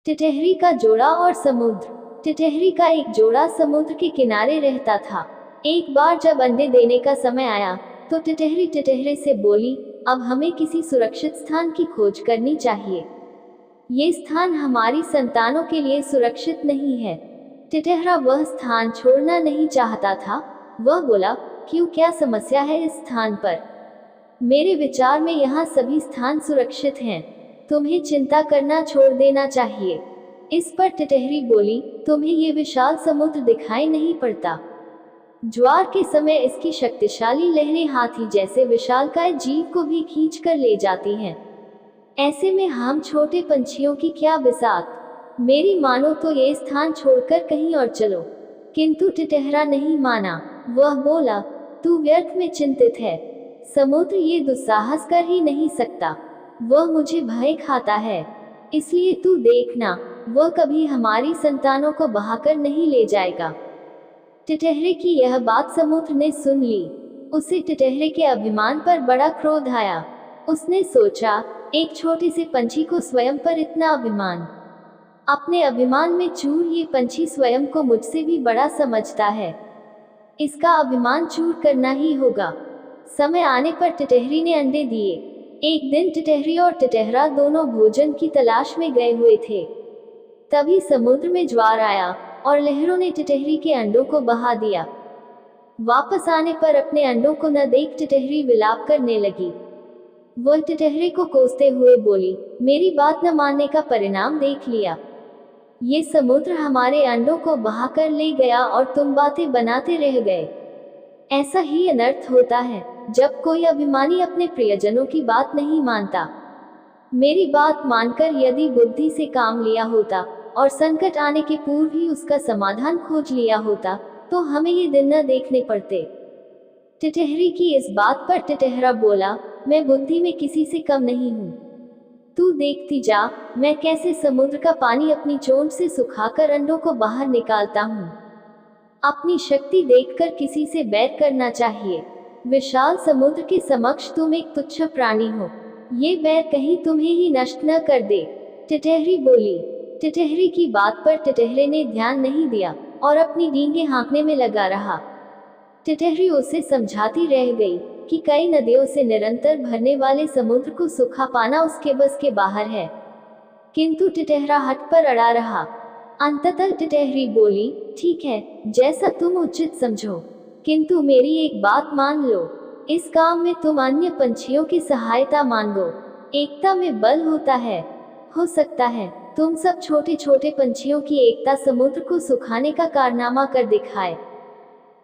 टिटहरी का जोड़ा और समुद्र। टिटहरी का एक जोड़ा समुद्र के किनारे रहता था। एक बार जब अंडे देने का समय आया तो टिटहरी टिटहरे से बोली, अब हमें किसी सुरक्षित स्थान की खोज करनी चाहिए। ये स्थान हमारी संतानों के लिए सुरक्षित नहीं है। टिटहरा वह स्थान छोड़ना नहीं चाहता था। वह बोला, क्यों, क्या समस्या है इस स्थान पर? मेरे विचार में यहाँ सभी स्थान सुरक्षित हैं। तुम्हें चिंता करना छोड़ देना चाहिए। इस पर टिटहरी बोली, तुम्हें ये विशाल समुद्र दिखाई नहीं पड़ता? ज्वार के समय इसकी शक्तिशाली लहरें हाथी जैसे विशालकाय जीव को भी खींच कर ले जाती हैं। ऐसे में हम छोटे पंछियों की क्या बिसात। मेरी मानो तो ये स्थान छोड़कर कहीं और चलो। किंतु टिटहरा नहीं माना। वह बोला, तू व्यर्थ में चिंतित है। समुद्र ये दुस्साहस कर ही नहीं सकता। वह मुझे भय खाता है। इसलिए तू देखना, वह कभी हमारी संतानों को बहाकर नहीं ले जाएगा। टिटहरे की यह बात समुद्र ने सुन ली। उसे टिटहरे के अभिमान पर बड़ा क्रोध आया। उसने सोचा, एक छोटे से पंछी को स्वयं पर इतना अभिमान। अपने अभिमान में चूर ये पंछी स्वयं को मुझसे भी बड़ा समझता है। इसका अभिमान चूर करना ही होगा। समय आने पर टिटहरी ने अंडे दिए। एक दिन टिटहरी और टिटहरा दोनों भोजन की तलाश में गए हुए थे। तभी समुद्र में ज्वार आया और लहरों ने टिटहरी के अंडों को बहा दिया। वापस आने पर अपने अंडों को न देख टिटहरी विलाप करने लगी। वह टिटहरे को कोसते हुए बोली, मेरी बात न मानने का परिणाम देख लिया। ये समुद्र हमारे अंडों को बहा कर ले गया और तुम बातें बनाते रह गए। ऐसा ही अनर्थ होता है जब कोई अभिमानी अपने प्रियजनों की बात नहीं मानता। मेरी बात मानकर यदि बुद्धि से काम लिया होता और संकट आने के पूर्व ही उसका समाधान खोज लिया होता तो हमें ये दिन न देखने पड़ते। टिटहरी की इस बात पर टिटहरा बोला, मैं बुद्धि में किसी से कम नहीं हूँ। तू देखती जा, मैं कैसे समुद्र का पानी अपनी चोंच से सुखाकर अंडों को बाहर निकालता हूँ। अपनी शक्ति देखकर किसी से बैर करना चाहिए। विशाल समुद्र के समक्ष तुम एक तुच्छ प्राणी हो। ये बैर कहीं तुम्हें ही नष्ट न कर दे। टिटहरी बोली। टिटहरी की बात पर टिटहरे ने ध्यान नहीं दिया और अपनी डींगें हाँकने में लगा रहा। टिटहरी उसे समझाती रह गई कि कई नदियों से निरंतर भरने वाले समुद्र को सूखा पाना उसके बस के बाहर है। किंतु टिटहरा हट पर अड़ा रहा। अंततः टिटहरी बोली, ठीक है, जैसा तुम उचित समझो, किंतु मेरी एक बात मान लो। इस काम में तुम अन्य पंछियों की सहायता मांगो। एकता में बल होता है। हो सकता है तुम सब छोटे छोटे पंछियों की एकता समुद्र को सुखाने का कारनामा कर दिखाए।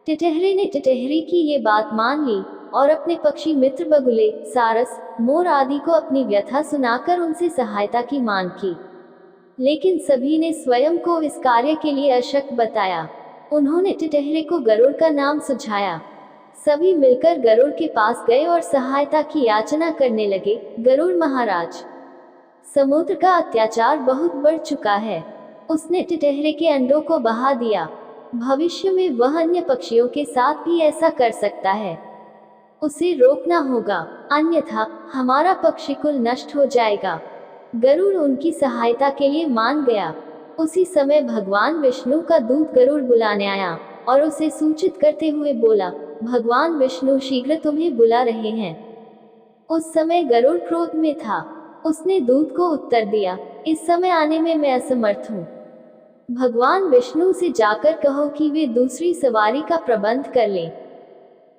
टिटहरे ने टिटहरी की ये बात मान ली और अपने पक्षी मित्र बगुले, सारस, मोर आदि को अपनी व्यथा सुनाकर उनसे सहायता की मांग की। लेकिन सभी ने स्वयं को इस कार्य के लिए अशक्त बताया। उन्होंने टिटहरे को गरुड़ का नाम सुझाया। सभी मिलकर गरुड़ के पास गए और सहायता की याचना करने लगे। गरुड़ महाराज, समुद्र का अत्याचार बहुत बढ़ चुका है। उसने टिटहरे के अंडों को बहा दिया। भविष्य में वह अन्य पक्षियों के साथ भी ऐसा कर सकता है। उसे रोकना होगा, अन्यथा हमारा पक्षीकुल नष्ट हो जाएगा। गरुड़ उनकी सहायता के लिए मान गया। उसी समय भगवान विष्णु का दूत गरुड़ बुलाने आया और उसे सूचित करते हुए बोला, भगवान विष्णु शीघ्र तुम्हें बुला रहे हैं। उस समय गरुड़ क्रोध में था। उसने दूत को उत्तर दिया, इस समय आने में मैं असमर्थ हूँ। भगवान विष्णु से जाकर कहो कि वे दूसरी सवारी का प्रबंध कर लें।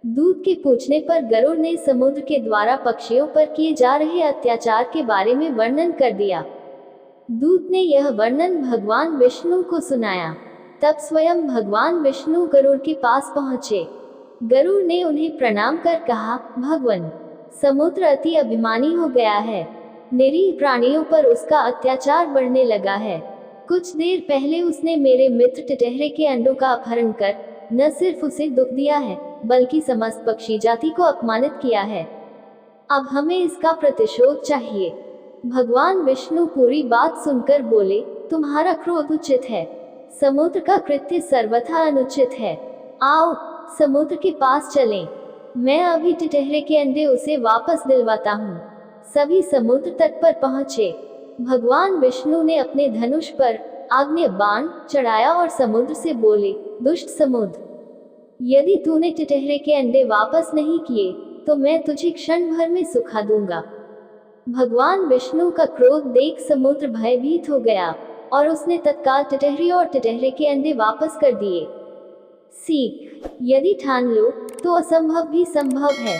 दूत के पूछने पर गरुड़ ने समुद्र के द्वारा पक्षियों पर किए जा रहे अत्याचार के बारे में वर्णन कर दिया। दूत ने यह वर्णन भगवान विष्णु को सुनाया। तब स्वयं भगवान विष्णु गरुड़ के पास पहुँचे। गरुड़ ने उन्हें प्रणाम कर कहा, भगवान, समुद्र अति अभिमानी हो गया है। निरीह प्राणियों पर उसका अत्याचार बढ़ने लगा है। कुछ देर पहले उसने मेरे मित्र टिटहरे के अंडों का अपहरण कर न सिर्फ उसे दुख दिया है बल्कि समस्त पक्षी जाति को अपमानित किया है। अब हमें इसका प्रतिशोध चाहिए। भगवान विष्णु पूरी बात सुनकर बोले, तुम्हारा क्रोध उचित है। समुद्र का कृत्य सर्वथा अनुचित है। आओ समुद्र के पास चलें। मैं अभी टिटहरे के अंडे उसे वापस दिलवाता हूँ। सभी समुद्र तट पर पहुँचे। भगवान विष्णु ने अपने धनुष पर आग्नेय बाण चढ़ाया और समुद्र से बोले, दुष्ट समुद्र, यदि तूने टिटहरे के अंडे वापस नहीं किए तो मैं तुझे क्षण भर में सुखा दूंगा। भगवान विष्णु का क्रोध देख समुद्र भयभीत हो गया और उसने तत्काल टिटहरी और टिटहरे के अंडे वापस कर दिए। सीख, यदि ठान लो तो असंभव भी संभव है।